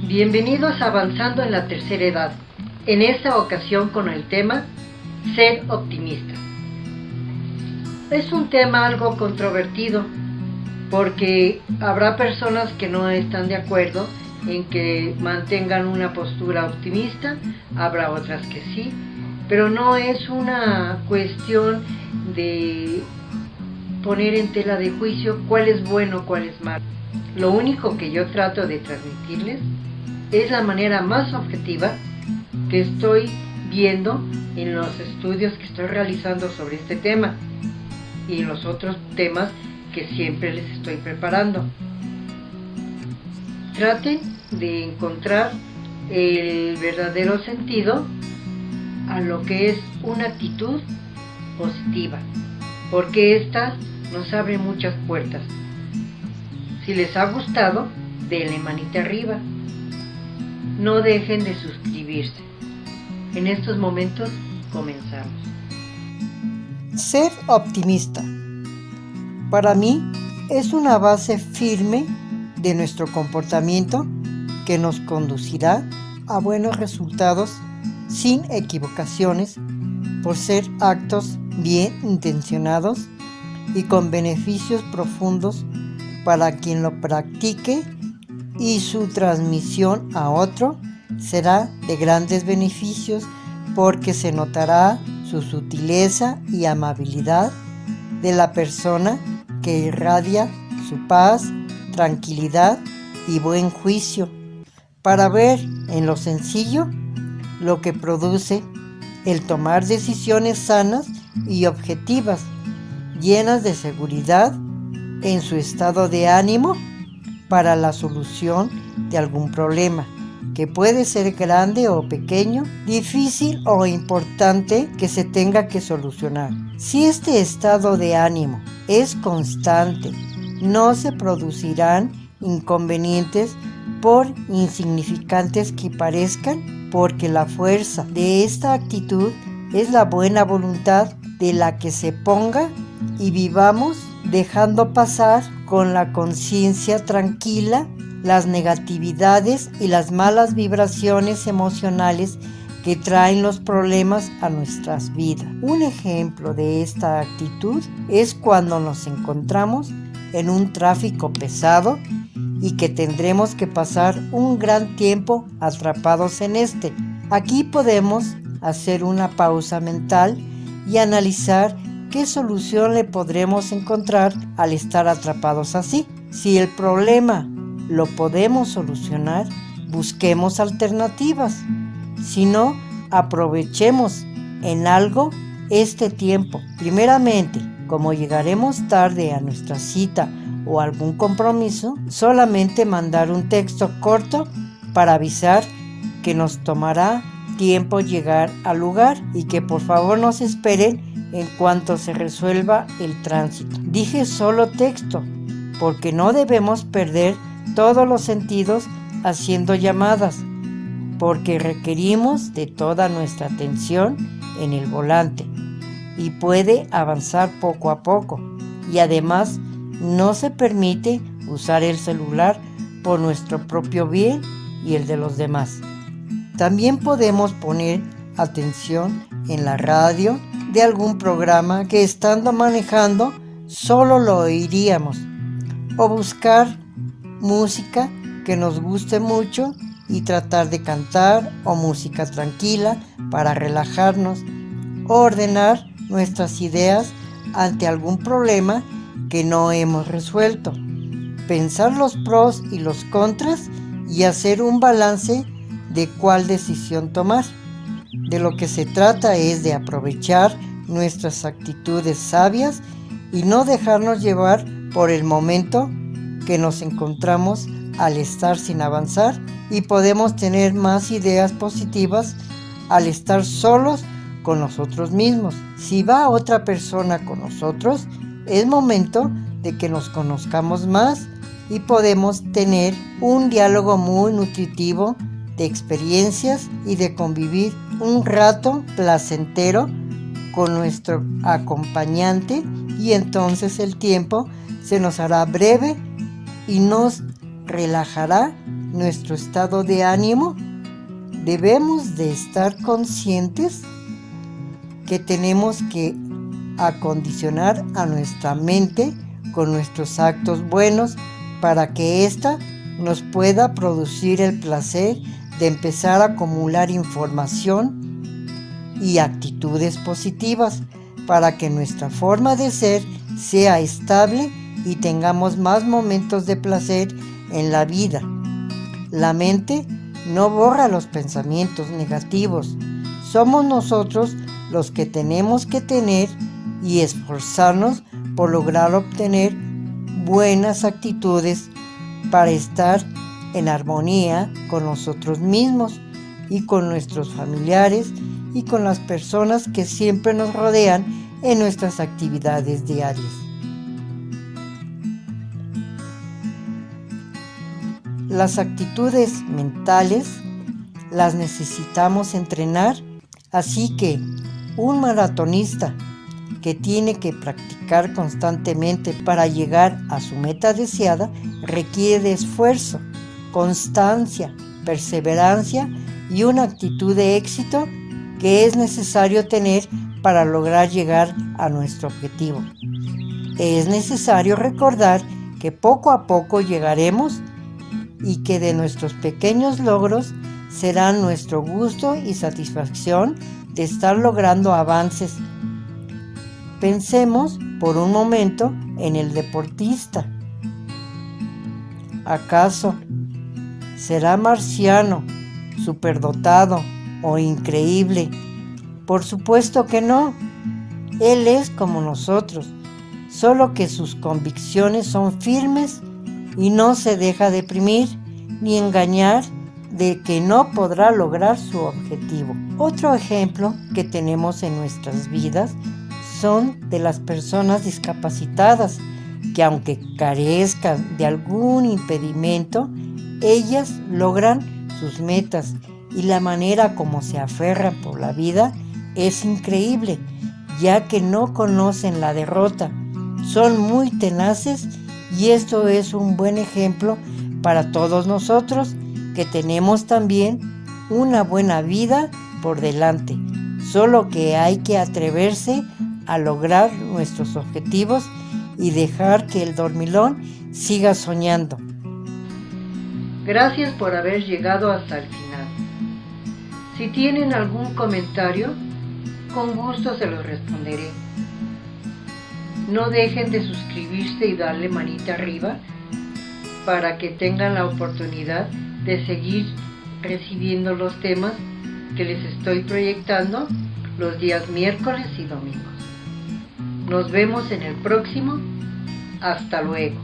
Bienvenidos a Avanzando en la Tercera Edad, en esta ocasión con el tema Ser optimista. Es un tema algo controvertido porque habrá personas que no están de acuerdo en que mantengan una postura optimista, habrá otras que sí, pero no es una cuestión de poner en tela de juicio cuál es bueno, cuál es malo. Lo único que yo trato de transmitirles es la manera más objetiva que estoy viendo en los estudios que estoy realizando sobre este tema y en los otros temas que siempre les estoy preparando. Traten de encontrar el verdadero sentido a lo que es una actitud positiva, porque esta nos abre muchas puertas. Si les ha gustado, denle manita arriba. No dejen de suscribirse. En estos momentos comenzamos. Ser optimista, para mí, es una base firme de nuestro comportamiento que nos conducirá a buenos resultados sin equivocaciones, por ser actos bien intencionados y con beneficios profundos para quien lo practique, y su transmisión a otro será de grandes beneficios porque se notará su sutileza y amabilidad de la persona que irradia su paz, tranquilidad y buen juicio, para ver en lo sencillo lo que produce el tomar decisiones sanas y objetivas, llenas de seguridad en su estado de ánimo para la solución de algún problema, que puede ser grande o pequeño, difícil o importante que se tenga que solucionar. Si este estado de ánimo es constante, no se producirán inconvenientes por insignificantes que parezcan, porque la fuerza de esta actitud es la buena voluntad de la que se ponga y vivamos dejando pasar con la conciencia tranquila las negatividades y las malas vibraciones emocionales que traen los problemas a nuestras vidas. Un ejemplo de esta actitud es cuando nos encontramos en un tráfico pesado y que tendremos que pasar un gran tiempo atrapados en este. Aquí podemos hacer una pausa mental y analizar ¿qué solución le podremos encontrar al estar atrapados así? Si el problema lo podemos solucionar, busquemos alternativas. Si no, aprovechemos en algo este tiempo. Primeramente, como llegaremos tarde a nuestra cita o algún compromiso, solamente mandar un texto corto para avisar que nos tomará tiempo llegar al lugar y que por favor nos esperen en cuanto se resuelva el tránsito. Dije solo texto, porque no debemos perder todos los sentidos haciendo llamadas, porque requerimos de toda nuestra atención en el volante y puede avanzar poco a poco, y además no se permite usar el celular por nuestro propio bien y el de los demás. También podemos poner atención en la radio de algún programa que estando manejando solo lo oiríamos, o buscar música que nos guste mucho y tratar de cantar, o música tranquila para relajarnos, o ordenar nuestras ideas ante algún problema que no hemos resuelto, pensar los pros y los contras y hacer un balance de cuál decisión tomar. De lo que se trata es de aprovechar nuestras actitudes sabias y no dejarnos llevar por el momento que nos encontramos al estar sin avanzar, y podemos tener más ideas positivas al estar solos con nosotros mismos. Si va otra persona con nosotros, es momento de que nos conozcamos más y podemos tener un diálogo muy nutritivo de experiencias y de convivir un rato placentero con nuestro acompañante, y entonces el tiempo se nos hará breve y nos relajará nuestro estado de ánimo. Debemos de estar conscientes que tenemos que acondicionar a nuestra mente con nuestros actos buenos para que ésta nos pueda producir el placer de empezar a acumular información y actitudes positivas para que nuestra forma de ser sea estable y tengamos más momentos de placer en la vida. La mente no borra los pensamientos negativos. Somos nosotros los que tenemos que tener y esforzarnos por lograr obtener buenas actitudes para estar en armonía con nosotros mismos y con nuestros familiares y con las personas que siempre nos rodean en nuestras actividades diarias. Las actitudes mentales las necesitamos entrenar, así que un maratonista que tiene que practicar constantemente para llegar a su meta deseada requiere de esfuerzo, constancia, perseverancia y una actitud de éxito que es necesario tener para lograr llegar a nuestro objetivo. Es necesario recordar que poco a poco llegaremos y que de nuestros pequeños logros será nuestro gusto y satisfacción de estar logrando avances. Pensemos por un momento en el deportista. ¿Acaso será marciano, superdotado o increíble? Por supuesto que no. Él es como nosotros, solo que sus convicciones son firmes y no se deja deprimir ni engañar de que no podrá lograr su objetivo. Otro ejemplo que tenemos en nuestras vidas son de las personas discapacitadas, que aunque carezcan de algún impedimento, ellas logran sus metas y la manera como se aferran por la vida es increíble, ya que no conocen la derrota, son muy tenaces y esto es un buen ejemplo para todos nosotros que tenemos también una buena vida por delante, solo que hay que atreverse a lograr nuestros objetivos y dejar que el dormilón siga soñando. Gracias por haber llegado hasta el final. Si tienen algún comentario, con gusto se los responderé. No dejen de suscribirse y darle manita arriba para que tengan la oportunidad de seguir recibiendo los temas que les estoy proyectando los días miércoles y domingos. Nos vemos en el próximo. Hasta luego.